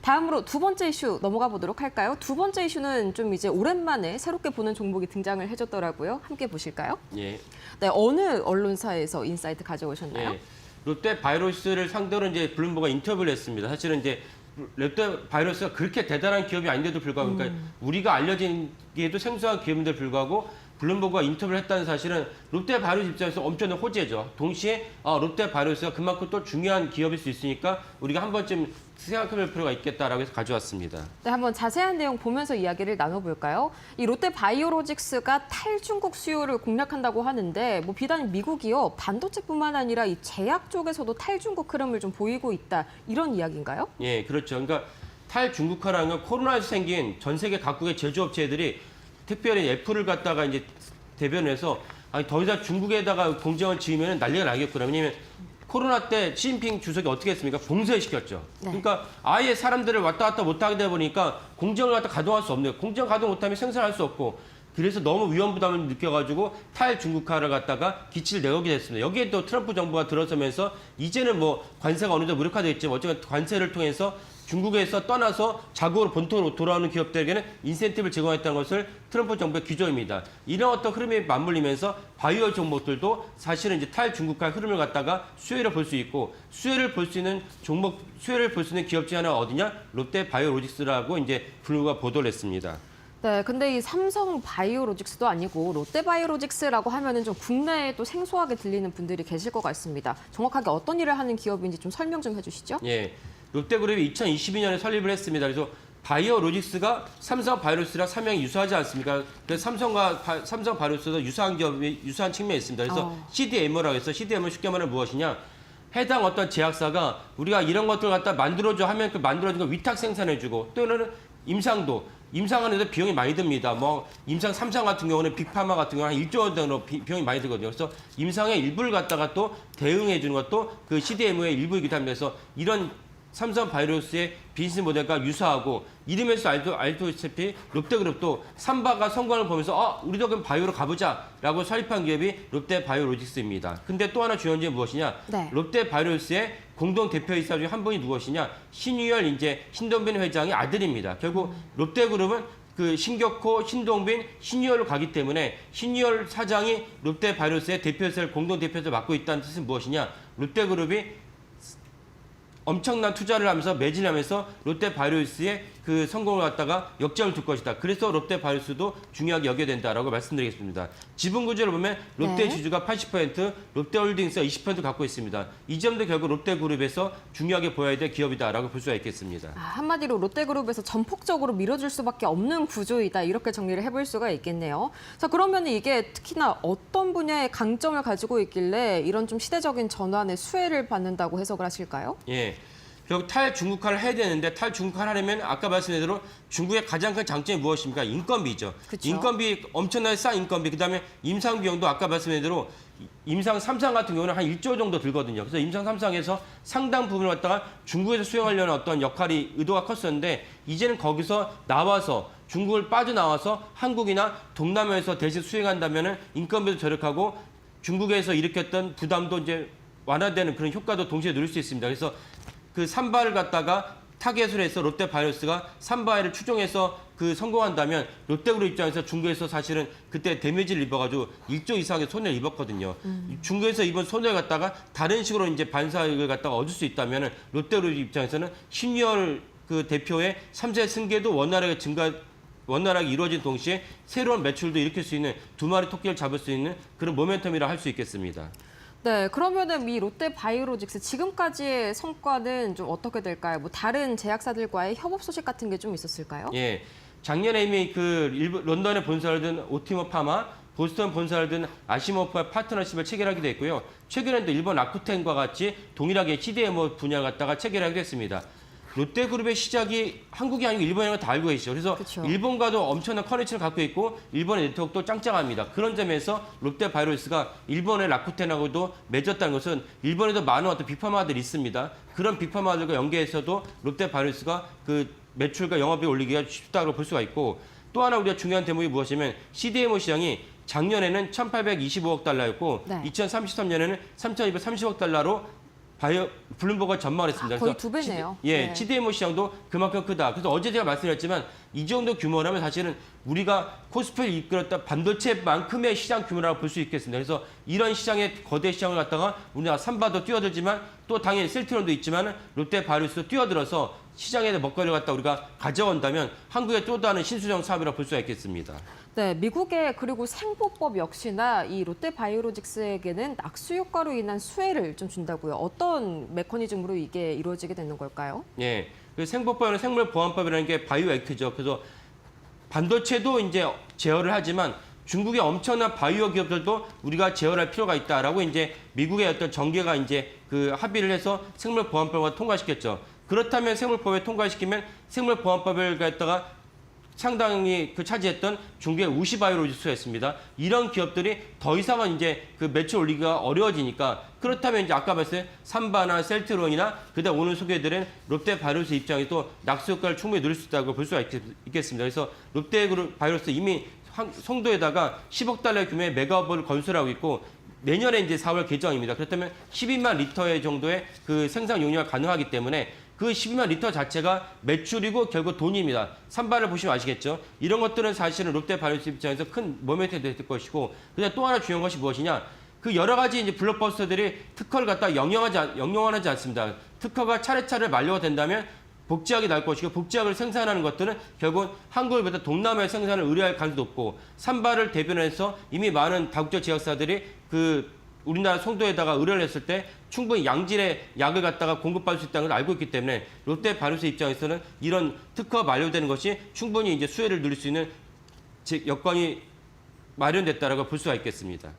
다음으로 두 번째 이슈 넘어가 보도록 할까요? 두 번째 이슈는 좀 이제 오랜만에 새롭게 보는 종목이 등장을 해줬더라고요. 함께 보실까요? 예. 네, 어느 언론사에서 인사이트 가져오셨나요? 예. 롯데 바이오로스를 상대로 이제 블룸버그가 인터뷰를 했습니다. 사실은 이제 롯데 바이오로스가 그렇게 대단한 기업이 아닌데도 불구하고 그러니까 우리가 알려지기에도 생소한 기업인데도 불구하고 블룸버그가 인터뷰를 했다는 사실은 롯데 바이오로스 입장에서 엄청난 호재죠. 동시에 롯데 바이오로스가 그만큼 또 중요한 기업일 수 있으니까 우리가 한 번쯤 생각해볼 필요가 있겠다라고 해서 가져왔습니다. 네, 한번 자세한 내용 보면서 이야기를 나눠볼까요? 이 롯데 바이오로직스가 탈중국 수요를 공략한다고 하는데 뭐 비단 미국이요, 반도체뿐만 아니라 이 제약 쪽에서도 탈중국 흐름을 좀 보이고 있다, 이런 이야기인가요? 예, 그렇죠. 그러니까 탈중국화라는 건 코로나에서 생긴 전 세계 각국의 제조업체들이 특별히 애플을 갖다가 이제 대변해서 아니 더 이상 중국에다가 공장을 지으면 난리가 나겠구나. 왜냐면 코로나 때 시진핑 주석이 어떻게 했습니까? 봉쇄시켰죠. 네. 그러니까 아예 사람들을 왔다 갔다 못하게 되다 보니까 공장을 갖다 가동할 수 없네요. 공장 가동 못하면 생산할 수 없고 그래서 너무 위험 부담을 느껴가지고 탈중국화를 갖다가 기치를 내걸게 됐습니다. 여기에 또 트럼프 정부가 들어서면서 이제는 뭐 관세가 어느 정도 무력화됐지만 어쨌든 관세를 통해서 중국에서 떠나서 자국으로 본토로 돌아오는 기업들에게는 인센티브를 제공했다는 것을 트럼프 정부의 규정입니다. 이런 어떤 흐름에 맞물리면서 바이오 종목들도 사실은 이제 탈중국화 흐름을 갖다가 수혜를 볼 수 있고 수혜를 볼 수 있는 종목, 수혜를 볼 수 있는 기업 중 하나가 어디냐? 롯데 바이오로직스라고 이제 블루가 보도를 했습니다. 네, 근데 이 삼성 바이오로직스도 아니고 롯데 바이오로직스라고 하면은 좀 국내에 또 생소하게 들리는 분들이 계실 것 같습니다. 정확하게 어떤 일을 하는 기업인지 좀 설명 좀 해주시죠. 예, 롯데그룹이 2022년에 설립을 했습니다. 그래서 바이오로직스가 삼성 바이오로직스랑 사명이 유사하지 않습니까? 그래서 삼성 바이오로직스도 유사한 기업이 유사한 측면이 있습니다. 그래서 CDMO라고 해서 CDMO 쉽게 말하면 무엇이냐? 해당 어떤 제약사가 우리가 이런 것들 갖다 만들어줘 하면 그 만들어진 거 위탁 생산해주고 또는 임상하는데 비용이 많이 듭니다. 뭐 임상 3상 같은 경우는 빅파마 같은 경우는 한 1조 원 정도 비용이 많이 들거든요. 그래서 임상의 일부를 갖다가 또 대응해 주는 것도 그 CDMO의 일부이기도 합니다. 그래서 이런 삼성 바이오로스의 비즈니스 모델과 유사하고 이름에서 알다시피 롯데그룹도 삼바가 성공을 보면서 우리도 그럼 바이오로 가보자라고 설립한 기업이 롯데 바이오로직스입니다. 근데 또 하나 중요한 점이 무엇이냐? 네. 롯데 바이오로스의 공동 대표이사 중에 한 분이 누구시냐? 신유열 이제 신동빈 회장의 아들입니다. 결국 롯데그룹은 그 신격호, 신동빈, 신유열로 가기 때문에 신유열 사장이 롯데 바이오로스의 대표이사를 공동 대표이사를 맡고 있다는 뜻은 무엇이냐? 롯데그룹이 엄청난 투자를 하면서 매진하면서 롯데 바이오로스의 그 성공을 갖다가 역점을 둘 것이다. 그래서 롯데 바이오로스도 중요하게 여겨야 된다라고 말씀드리겠습니다. 지분 구조를 보면 롯데 주주가 80%, 롯데홀딩스가 20% 갖고 있습니다. 이 점도 결국 롯데그룹에서 중요하게 보여야 될 기업이다라고 볼 수가 있겠습니다. 한마디로 롯데그룹에서 전폭적으로 밀어줄 수밖에 없는 구조이다, 이렇게 정리를 해볼 수가 있겠네요. 자, 그러면 이게 특히나 어떤 분야의 강점을 가지고 있길래 이런 좀 시대적인 전환의 수혜를 받는다고 해석을 하실까요? 예. 결국 탈중국화를 해야 되는데 탈중국화를 하려면 아까 말씀드린 대로 중국의 가장 큰 장점이 무엇입니까? 인건비죠. 그쵸. 인건비 엄청나게 싼 인건비. 그다음에 임상 비용도 아까 말씀드린 대로 임상 3상 같은 경우는 한 1조 정도 들거든요. 그래서 임상 3상에서 상당 부분을 갖다가 중국에서 수행하려는 어떤 역할이 의도가 컸었는데 이제는 거기서 나와서 중국을 빠져나와서 한국이나 동남아에서 대신 수행한다면은 인건비도 절약하고 중국에서 일으켰던 부담도 이제 완화되는 그런 효과도 동시에 누릴 수 있습니다. 그래서 그 삼바를 갖다가 타겟을 해서 롯데 바이오로스가 삼바를 추종해서 그 성공한다면 롯데그룹 입장에서 중국에서 사실은 그때 데미지를 입어가지고 1조 이상의 손해를 입었거든요. 중국에서 입은 손해를 갖다가 다른 식으로 이제 반사익을 갖다가 얻을 수 있다면 롯데그룹 입장에서는 신유열 그 대표의 3세 승계도 원활하게 이루어진 동시에 새로운 매출도 일으킬 수 있는 두 마리 토끼를 잡을 수 있는 그런 모멘텀이라 할 수 있겠습니다. 네, 그러면은 이 롯데 바이오로직스 지금까지의 성과는 좀 어떻게 될까요? 뭐 다른 제약사들과의 협업 소식 같은 게 좀 있었을까요? 예, 작년에 이미 그 런던에 본사를 둔 오티모 파마, 보스턴 본사를 둔 아시모프와 파트너십을 체결하기도 했고요. 최근에도 일본 라쿠텐과 같이 동일하게 CDMO 분야를 갖다가 체결하기도 했습니다. 롯데그룹의 시작이 한국이 아니고 일본이라는 걸 다 알고 계시죠. 그래서 그쵸. 일본과도 엄청난 커넥션을 갖고 있고 일본의 네트워크도 짱짱합니다. 그런 점에서 롯데 바이오로스가 일본의 라쿠텐하고도 맺었다는 것은 일본에도 많은 어떤 빅파마들이 있습니다. 그런 빅파마들과 연계해서도 롯데 바이오로스가 그 매출과 영업이 올리기가 쉽다고 볼 수가 있고 또 하나 우리가 중요한 대목이 무엇이냐면 CDMO 시장이 작년에는 1,825억 달러였고 네. 2033년에는 3,230억 달러로 블룸버그가 전망했습니다. 거의 2배네요. 예, 네. CDMO 시장도 그만큼 크다. 그래서 어제 제가 말씀드렸지만 이 정도 규모라면 사실은 우리가 코스피를 이끌었다 반도체만큼의 시장 규모라고 볼 수 있겠습니다. 그래서 이런 시장의 거대 시장을 갖다가 우리나라 삼바도 뛰어들지만 또 당연히 셀트론도 있지만 롯데바이오로스도 뛰어들어서 시장에 먹거리를 갖다 우리가 가져온다면 한국의 또 다른 신수정 사업이라고 볼 수가 있겠습니다. 네, 미국의 그리고 생보법 역시나 이 롯데바이오로직스에게는 낙수 효과로 인한 수혜를 좀 준다고요. 어떤 메커니즘으로 이게 이루어지게 되는 걸까요? 예, 그 생보법이나 생물보안법이라는 게 바이오 액트죠. 그래서 반도체도 이제 제어를 하지만 중국의 엄청난 바이오 기업들도 우리가 제어할 필요가 있다라고 이제 미국의 어떤 정계가 이제 그 합의를 해서 생물보안법을 통과시켰죠. 그렇다면 생물법에 통과시키면 생물보안법을 갖다가 상당히 그 차지했던 중국의 우시바이오로직스였습니다. 이런 기업들이 더 이상은 이제 그 매출 올리기가 어려워지니까 그렇다면 이제 아까 말씀드린 삼바나 셀트론이나 그다음 오늘 소개해드린 롯데바이오로스 입장에 또 낙수 효과를 충분히 누릴 수 있다고 볼 수가 있겠습니다. 그래서 롯데바이오로스 이미 송도에다가 10억 달러 규모의 메가업을 건설하고 있고 내년에 이제 4월 개정입니다. 그렇다면 12만 리터의 정도의 그 생산 용량이 가능하기 때문에 그 12만 리터 자체가 매출이고 결국 돈입니다. 삼바를 보시면 아시겠죠? 이런 것들은 사실은 롯데바이오로스 입장에서 큰 모멘트가 될 것이고 그다음 또 하나 중요한 것이 무엇이냐? 그 여러 가지 이제 블록버스터들이 특허를 갖다 영영하지 않습니다. 특허가 차례차례 만료가 된다면 복제약이 나올 것이고 복제약을 생산하는 것들은 결국 한국보다 동남아의 생산을 의뢰할 가능성이 높고 삼바를 대변해서 이미 많은 다국적 제약사들이 그 우리나라 송도에다가 의뢰를 했을 때 충분히 양질의 약을 갖다가 공급받을 수 있다는 걸 알고 있기 때문에 롯데바이오로스 입장에서는 이런 특허가 만료되는 것이 충분히 이제 수혜를 누릴 수 있는 여건이 마련됐다라고 볼 수가 있겠습니다.